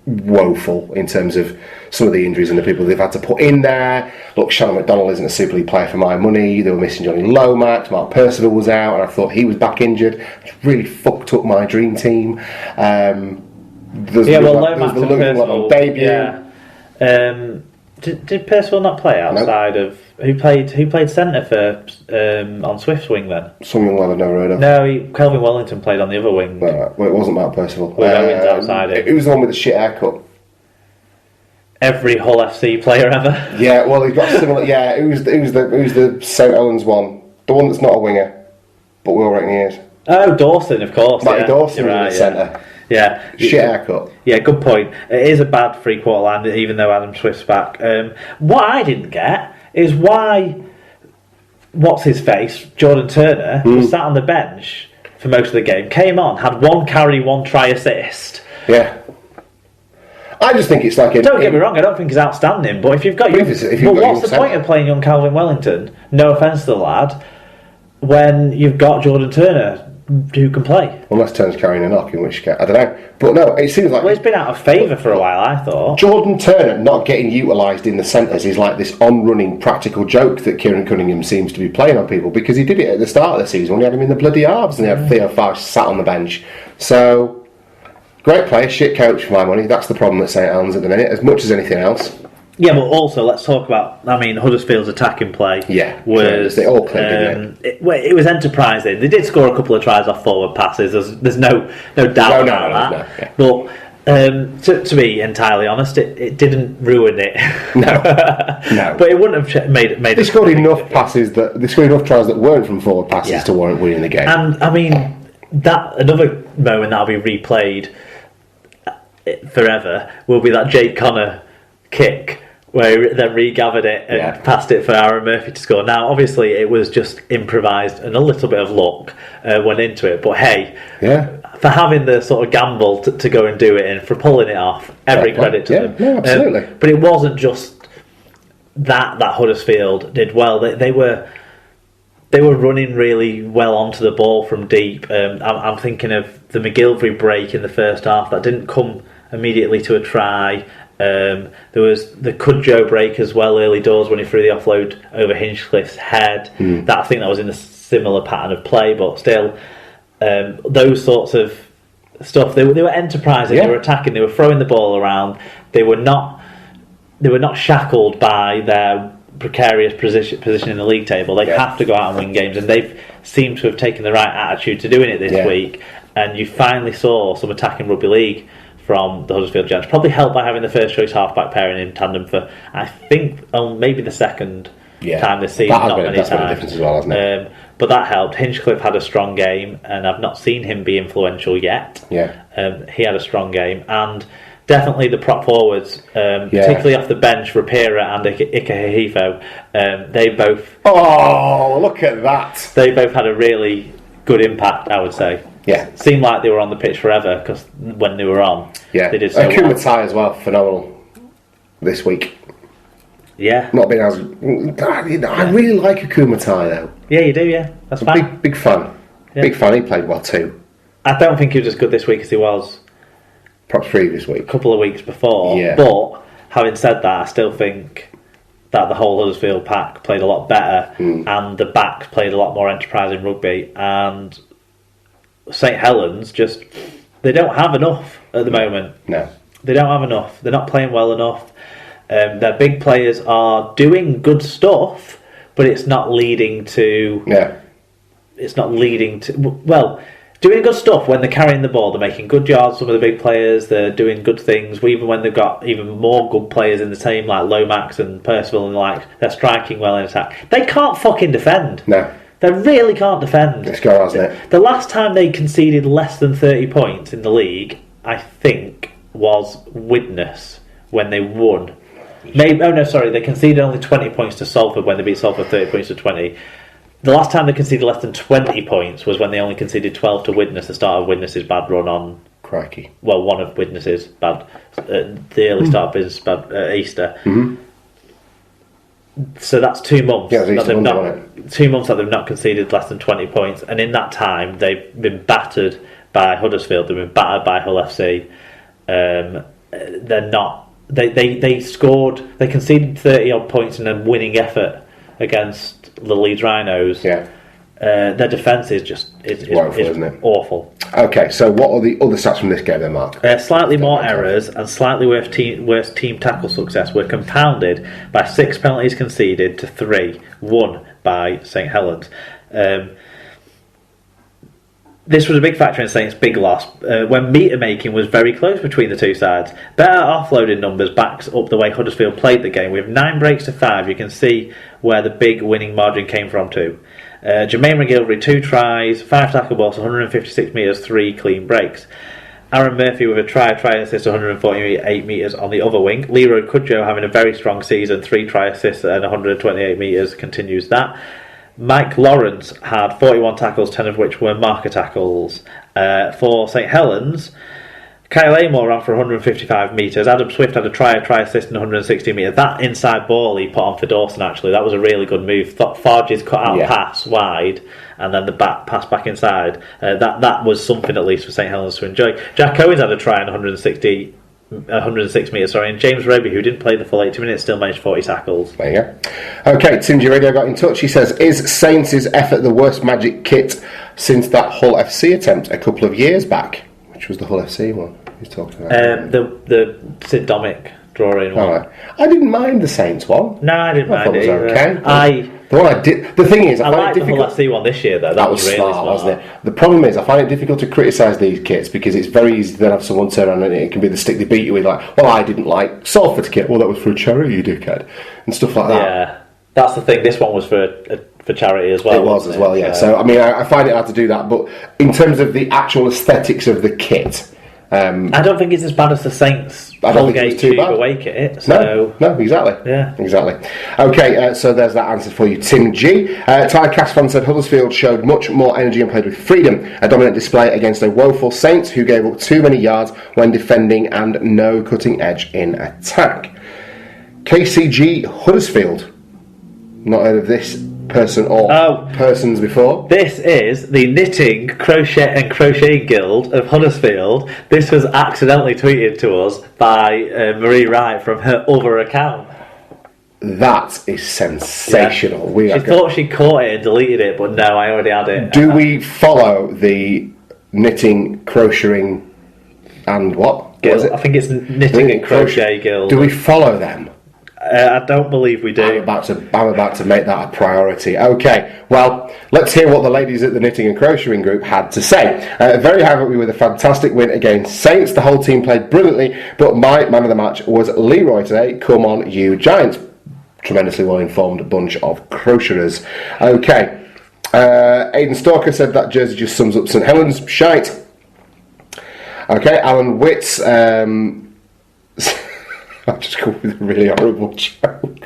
woeful in terms of some of the injuries and the people they've had to put in there. Look, Shannon McDonald isn't a Super League player for my money. They were missing Johnny Lomax. Mark Percival was out, and I thought he was back injured. It really fucked up my dream team. Lomax and Percival debut. Yeah. Did Percival not play outside of who played centre for on Swift's wing then? Some young lad I've never heard of. No, Kelvin Wellington played on the other wing. Well, it wasn't Mark Percival. With Owens outside him. It was the one with the shit haircut. Every Hull FC player ever. Yeah, well, he's got similar. Yeah, it was the St Owens one, the one that's not a winger, but we all reckon he is. Oh, Dawson, of course. Matty Dawson was in the centre. Yeah. Shit haircut. Yeah, good point. It is a bad three-quarter line, even though Adam Swift's back. What I didn't get is why, what's-his-face, Jordan Turner, was sat on the bench for most of the game, came on, had one carry, one try assist. Yeah. I just think it's like... Don't get me wrong, I don't think he's outstanding, but if you've got... what's the point of playing young Calvin Wellington, no offence to the lad, when you've got Jordan Turner who can play? Unless Turner's carrying a knock, in which case, I don't know. But no, it seems like... Well, it's been out of favour for a while, I thought. Jordan Turner not getting utilised in the centres is like this on-running practical joke that Kieran Cunningham seems to be playing on people, because he did it at the start of the season when he had him in the bloody halves and he had Theo Farsh sat on the bench. So, great player, shit coach for my money. That's the problem at St Helens at the minute, as much as anything else. Yeah, but also let's talk about. I mean, Huddersfield's attacking play. Yeah, was they all clicked, didn't it? It was enterprising. They did score a couple of tries off forward passes. There's no doubt about that. No, yeah. To be entirely honest, it didn't ruin it. No. But it wouldn't have made. They scored enough passes they scored enough tries that weren't from forward passes to warrant winning the game. And I mean, that another moment that'll be replayed forever will be that Jake Connor kick, where he then regathered it and passed it for Aaron Murphy to score. Now, obviously, it was just improvised and a little bit of luck went into it. But hey, for having the sort of gamble to go and do it and for pulling it off, every credit to them. Yeah, absolutely. But it wasn't just that Huddersfield did well. They were running really well onto the ball from deep. I'm thinking of the McGilvery break in the first half that didn't come immediately to a try. There was the Cudjoe break as well early doors when he threw the offload over Hinchcliffe's head. I think that was in a similar pattern of play, but still, those sorts of stuff. They were enterprising. They were attacking. They were throwing the ball around. They were not shackled by their precarious position in the league table. They have to go out and win games, and they've seemed to have taken the right attitude to doing it this week. And you finally saw some attacking rugby league from the Huddersfield Giants, probably helped by having the first choice half-back pairing in tandem for, I think, maybe the second time this season. Not many times. Been a difference as well, hasn't it? But that helped. Hinchcliffe had a strong game, and I've not seen him be influential yet. He had a strong game, and definitely the prop forwards, particularly off the bench, Rapira and Ika Hihifo, they both... Oh, look at that! They both had a really good impact, I would say. Seemed like they were on the pitch forever, because when they were on, they did so well. Kumatai as well, phenomenal this week. Not being as... I really like Kumatai though. Yeah, you do, That's fine. Big fan. Big fan, he played well too. I don't think he was as good this week as he was perhaps previous week. A couple of weeks before. But, having said that, I still think that the whole Huddersfield pack played a lot better, and the backs played a lot more enterprising rugby, and St Helens they don't have enough at the moment. No, they don't have enough. They're not playing well enough. Their big players are doing good stuff, but it's not leading to. It's not leading to. Well, doing good stuff when they're carrying the ball. They're making good yards. Some of the big players, they're doing good things. Even when they've got even more good players in the team, like Lomax and Percival, and they're striking well in attack. They can't fucking defend. No. They really can't defend. It's gone, hasn't it? The last time they conceded less than 30 points in the league, I think, was Widnes when they won. They conceded only 20 points to Salford when they beat Salford 30 points to 20. The last time they conceded less than 20 points was when they only conceded 12 to Widnes, the start of Widnes's bad run on... Crikey. Well, one of Widnes's bad... the early start of his bad Easter. So that's 2 months. 2 months that they've not conceded less than 20 points, and in that time they've been battered by Huddersfield. They've been battered by Hull FC. they're not. They scored. They conceded 30 odd points in a winning effort against the Leeds Rhinos. Yeah. Their defence is just woeful, isn't it? Awful. Okay, so what are the other stats from this game then, Mark? Slightly more errors and slightly worse team tackle success were compounded by 6 penalties conceded to 3 won by St Helens. This was a big factor in Saints' big loss when meter making was very close between the two sides. Better offloading numbers backs up the way Huddersfield played the game. With 9 breaks to 5, you can see where the big winning margin came from too. Jermaine McGilvery 2 tries, 5 tackle balls, 156 metres, 3 clean breaks. Aaron Murphy with a try assist, 148 metres on the other wing. Leroy Cudjoe having a very strong season, 3 try assists and 128 metres, continues that. Mike Lawrence had 41 tackles, 10 of which were marker tackles. For St Helens, Kyle Amor ran for 155 metres. Adam Swift had a try assist and 160 metres. That inside ball he put on for Dawson, actually, that was a really good move. Forge's cut out pass wide and then the back pass back inside. That was something at least for St Helens to enjoy. Jack Owens had a try on 106 metres, and James Roby, who didn't play the full 80 minutes, still managed 40 tackles. There you go. Okay, Tingy Radio got in touch. He says, is Saints' effort the worst Magic kit since that Hull FC attempt a couple of years back? Which was the Hull FC one he's talking about? The Sid Domic drawing one. Right. I didn't mind the Saints one. No, I didn't mind it. Okay. The one I did. The thing is, I liked the Hull FC one this year though. That was really smart, wasn't it? The problem is, I find it difficult to criticise these kits because it's very easy to then have someone turn around and it can be the stick they beat you with. Like, well, I didn't like Salford's kit. Well, that was for a charity, you dickhead, and stuff like that. Yeah, that's the thing. This one was for charity as well. It was as well, yeah. So I mean, I find it hard to do that, but in terms of the actual aesthetics of the kit. I don't think it's as bad as the Saints Holgate Tube away kit. So. No, exactly. Yeah. Exactly. Okay, so there's that answer for you, Tim G. Ty Casfan said Huddersfield showed much more energy and played with freedom. A dominant display against a woeful Saints who gave up too many yards when defending and no cutting edge in attack. KCG Huddersfield. Not heard of this person or persons before. This is the Knitting, Crochet and Crocheting Guild of Huddersfield. This was accidentally tweeted to us by Marie Wright from her other account. That is sensational. Yeah. She thought she caught it and deleted it, but no, I already had it. Do we follow the Knitting, Crocheting and what? Guild? What is it? I think it's Knitting and Crochet Guild. Do we follow them? I don't believe we do. I'm about to make that a priority. Okay, well, let's hear what the ladies at the Knitting and Crocheting group had to say. Very happy with a fantastic win against Saints. The whole team played brilliantly, but my man of the match was Leroy today. Come on, you Giants. Tremendously well-informed bunch of crocheters. Okay, Aidan Stalker said that jersey just sums up St Helens. Shite. Okay, Alan Witts... I'll just go with a really horrible joke.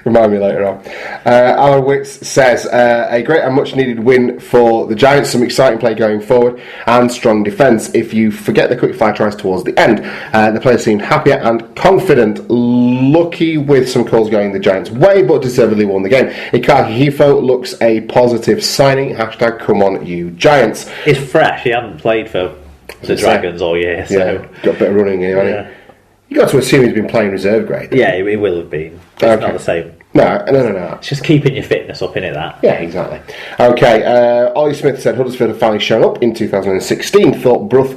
Remind me later on. Alan Witts says, a great and much needed win for the Giants, some exciting play going forward and strong defence. If you forget the quick fire tries towards the end, the players seemed happier and confident, lucky with some calls going the Giants' way, but deservedly won the game. Ikaki Hifo looks a positive signing. Hashtag come on you Giants. It's fresh, he hadn't played for the Dragons all year. So. Yeah, got a bit of running here, hasn't he? You've got to assume he's been playing reserve grade. Yeah, he will have been. It's not the same. No. It's just keeping your fitness up, innit, that? Yeah, exactly. Okay, Ollie Smith said Huddersfield had finally shown up in 2016. Thought Bruff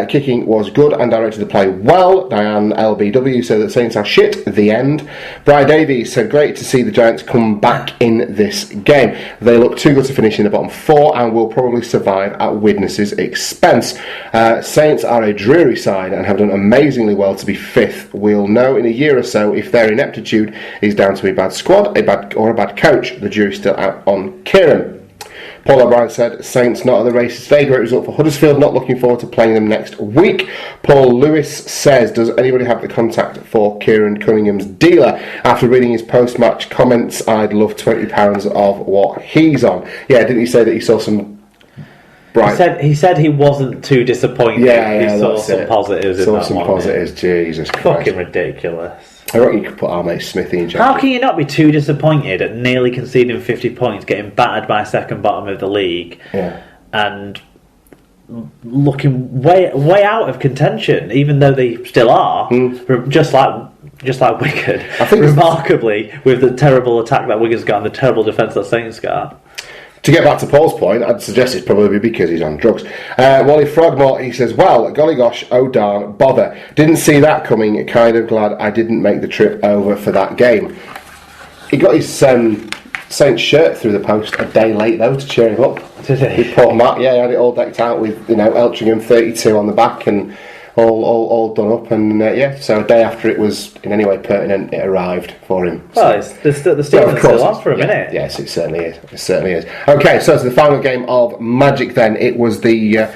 kicking was good and directed the play well. Diane LBW said that Saints are shit. The end. Bri Davies said great to see the Giants come back in this game. They look too good to finish in the bottom 4 and will probably survive at Widnes's expense. Saints are a dreary side and have done amazingly well to be 5th. We'll know in a year or so if their ineptitude is down to a bad squad, a bad coach. The jury's still out on Kieran. Paul O'Brien said, Saints not at the races today. Great result for Huddersfield. Not looking forward to playing them next week. Paul Lewis says, does anybody have the contact for Kieran Cunningham's dealer? After reading his post-match comments, I'd love £20 of what he's on. Yeah, didn't he say that he saw some bright... He said he wasn't too disappointed. Yeah, he saw some positives in that one. Saw some positives, Jesus Christ. Fucking ridiculous. I reckon you could put our mate Smithy in charge. How can you not be too disappointed at nearly conceding 50 points, getting battered by second bottom of the league, and looking way out of contention, even though they still are. Just like Wigan, I think remarkably, with the terrible attack that Wigan's got and the terrible defence that Saints got. To get back to Paul's point, I'd suggest it's probably because he's on drugs. Wally Frogmore, he says, well, golly gosh, oh darn, bother. Didn't see that coming, kind of glad I didn't make the trip over for that game. He got his Saints shirt through the post a day late, though, to cheer him up. Did he? With Paul Matt, yeah, he had it all decked out with, Eltringham 32 on the back and all done up, and so a day after it was in any way pertinent, it arrived for him. Well, the Steelers are still on for a minute. Yes, it certainly is. It certainly is. Okay, so it's the final game of Magic. Then it was the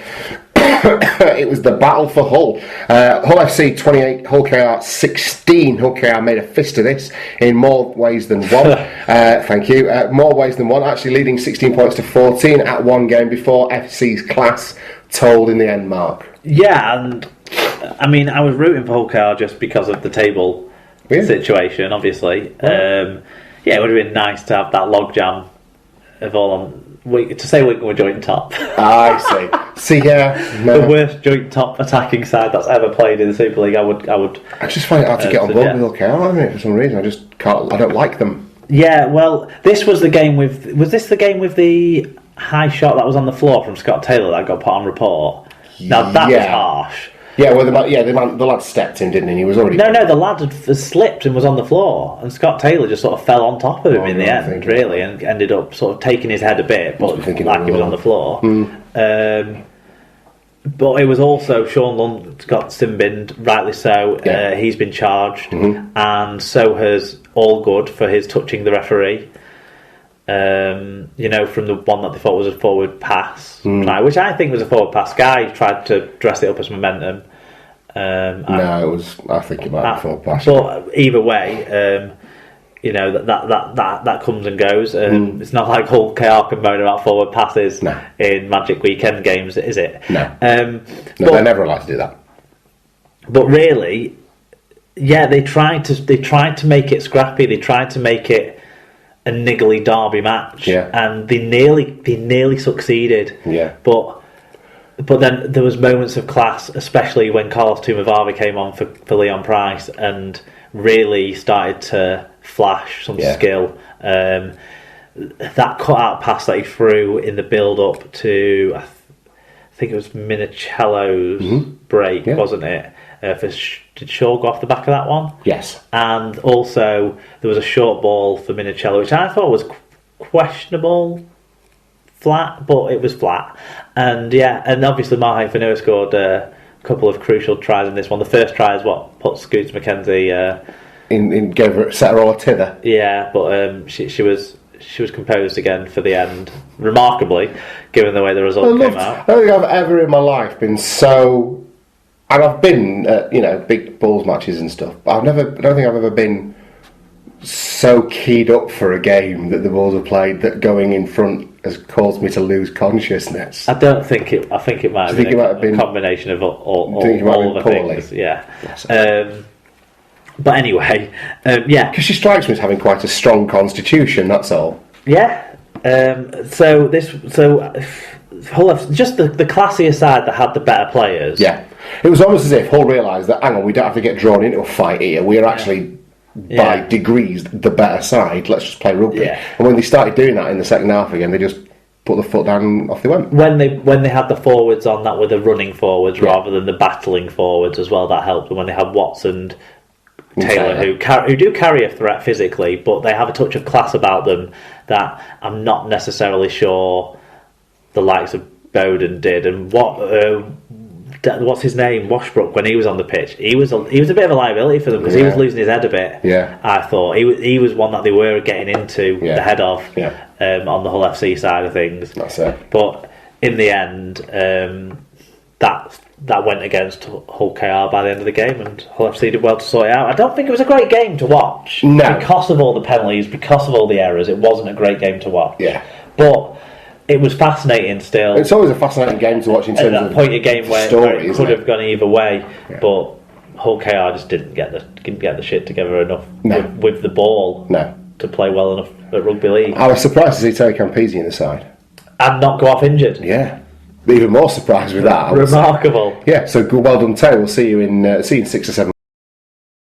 it was the battle for Hull. Hull FC 28, Hull KR 16. Hull KR made a fist of this in more ways than one. Thank you. More ways than one. Actually, leading 16 points to 14 at one game before FC's class told in the end mark. Yeah, and I mean, I was rooting for Hull KR just because of the table situation, obviously. It would have been nice to have that logjam of all on. To say Wigan were joint top. I see. The worst joint top attacking side that's ever played in the Super League. I would. I just find it hard to get on board with Hull KR, for some reason. I just can't. I don't like them. Yeah, well, this was the game with. Was this the game with the high shot that was on the floor from Scott Taylor that got put on report? Now that was harsh. Yeah, well, the lad stepped in, didn't he? He was already... No, the lad had slipped and was on the floor, and Scott Taylor just sort of fell on top of him in the end, really, and ended up sort of taking his head a bit, but like he was on the floor. But it was also Sean Lund got simbined, rightly so. Yeah. He's been charged, and so has Allgood for his touching the referee. From the one that they thought was a forward pass, which I think was a forward pass. Guy tried to dress it up as momentum. I think it might be a forward pass. But either way, that comes and goes. It's not like Hull KR can moan about forward passes in Magic Weekend games, is it? No. They're never allowed to do that. But really, they tried to make it scrappy. They tried to make it a niggly derby match, and they nearly succeeded. Yeah. But then there was moments of class, especially when Carlos Tumavava came on for Leon Price and really started to flash some skill. That cut-out pass that he threw in the build-up to, I think it was Minicello's break, wasn't it? Did Shaw go off the back of that one? Yes. And also there was a short ball for Minicello, which I thought was questionable, flat, but it was flat. And obviously Mahe Fanua scored a couple of crucial tries in this one. The first try is what put Scoots McKenzie set her all a tither. Yeah, but she was composed again for the end, remarkably, given the way the result came out. I don't think I've ever in my life been so. And I've been at, big Bulls matches and stuff, but I don't think I've ever been so keyed up for a game that the Bulls have played that going in front has caused me to lose consciousness. I think it might have been a combination of all of the things. Yeah. But anyway, because she strikes me as having quite a strong constitution. That's all. Yeah. So Hull, just the classier side that had the better players. Yeah. It was almost as if Hull realised that, hang on, we don't have to get drawn into a fight here. We are actually, by degrees, the better side. Let's just play rugby. Yeah. And when they started doing that in the second half again, they just put the foot down and off they went. When they had the forwards on that were the running forwards rather than the battling forwards as well, that helped. And when they had Watts and Taylor who do carry a threat physically, but they have a touch of class about them that I'm not necessarily sure the likes of Bowden did. And what's his name, Washbrook, when he was on the pitch, he was a bit of a liability for them because he was losing his head a bit. Yeah, I thought he was one that they were getting into the head of on the Hull FC side of things. That's it. But in the end, that went against Hull KR by the end of the game, and Hull FC did well to sort it out. I don't think it was a great game to watch. No, because of all the penalties, because of all the errors, it wasn't a great game to watch. Yeah, but it was fascinating still. It's always a fascinating game to watch in terms of point of game where it could have gone either way, but Hull KR just didn't get the shit together enough with the ball to play well enough at rugby league. I was surprised to see Terry Campese in the side and not go off injured. Yeah, even more surprised with that. Remarkable. Yeah, so well done, Terry. We'll see you in 6 or 7